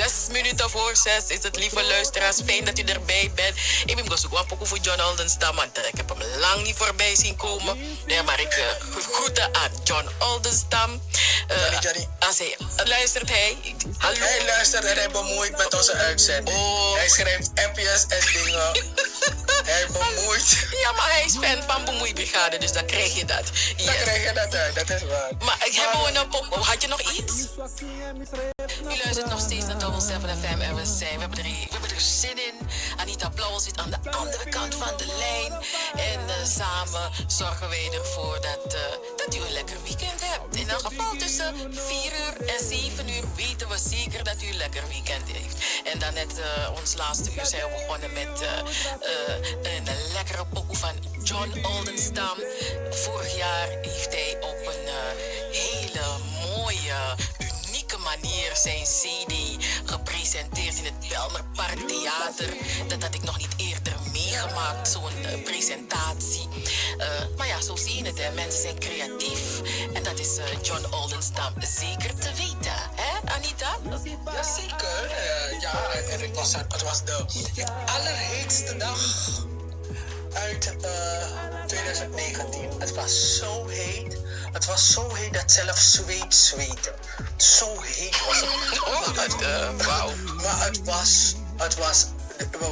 6 is het, lieve luisteraars. Fijn dat u erbij bent. Ik ben gewoon pokoe voor John Oldenstam, want ik heb hem lang niet voorbij zien komen. Nee, maar ik groeten aan John Oldenstam. Johnny. Als hij luistert, hij. Hallo. Hij luistert en hij bemoeit met onze uitzending. Oh. Hij schrijft appjes en dingen. Hij bemoeit. Ja, maar hij is fan van Bemoeibrigade, dus dan krijg je dat. Dan Yes. krijg je dat uit, dat is waar. Maar hebben we een pokoe? Had je nog iets? U luistert nog steeds naar Double 7 FM en we hebben er zin in. Anita Blauw zit aan de andere kant van de lijn. En samen zorgen wij ervoor dat u een lekker weekend hebt. In elk geval tussen 4 uur en 7 uur weten we zeker dat u een lekker weekend heeft. En dan net ons laatste uur zijn we begonnen met een lekkere pokoe van John Oldenstam. Vorig jaar heeft hij op een hele mooie, unieke manier zijn CD gepresenteerd in het Belmerpark Theater. Dat had ik nog niet eerder meegemaakt, zo'n presentatie. Maar ja, zo zie je het, hè. Mensen zijn creatief. En dat is John Oldenstam zeker te weten. Hè, Anita? Jazeker. Ja, en het was de allerheetste dag uit 2019. Het was zo heet. Het was zo heet dat zelfs zweette. Zo heet was het. Wauw.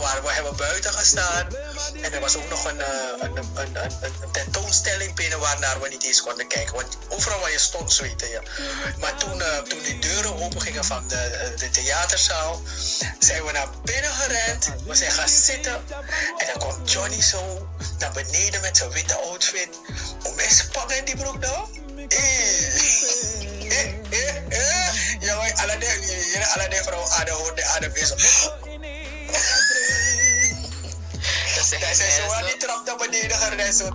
Maar we hebben buiten gestaan. En er was ook nog een tentoonstelling binnen waarnaar we niet eens konden kijken. Want overal waar je stond zweette je. Maar toen die deuren open gingen van de theaterzaal, zijn we naar binnen gerend. We zijn gaan zitten. En dan komt Johnny zo naar beneden met zijn witte outfit. Om mij spannen in die broek nou. Ja, maar alle vrouw adem is. Hij zei zo aan die trap naar beneden gerend. Zo.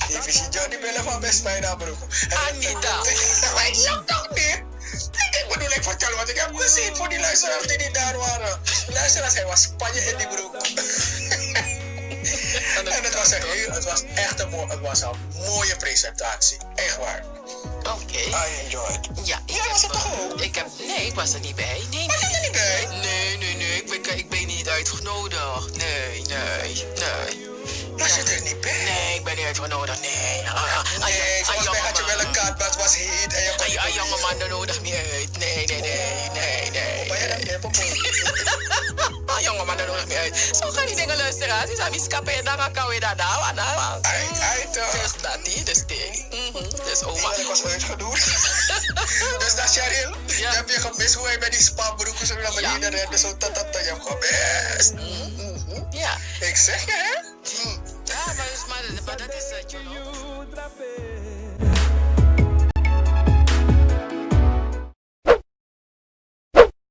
Die visie Johnny bellen van best bij naar broek. Anita. Maar ik snap toch niet. Ik bedoel, ik vertel wat ik heb gezien voor die luisteraars die niet daar waren. Luisteraars, hij was Spanje in die broek. En het was echt een mooie presentatie. Echt waar. Oké. I enjoyed. Ja, Jij was er toch ook? Nee, ik was er niet bij. Nee. Was je er niet bij? Nee. Ik ben niet uitgenodigd. Nee. Was je er niet bij? Nee, ik ben niet uitgenodigd. Nee. Nee, volgens mij had je wel een kaart, maar het was heet. En je kon niet jonge man, dat nodig niet uit. Nee. Maar jij dat niet, papa? Jonge man, dat nodig niet uit. Zo gaan die dingen luisteren. Ze zijn miskappen en dan kan we dat nou. Dus dat die, dus die. Dus oma. Ik was uitgenodigd. Dus dat Cheryl, heb je gemist hoe hij met die spambroeken zo naar beneden rende. Zo je hebt gemist. Ja. Ik zeg je, hè? Ja, maar dat is John.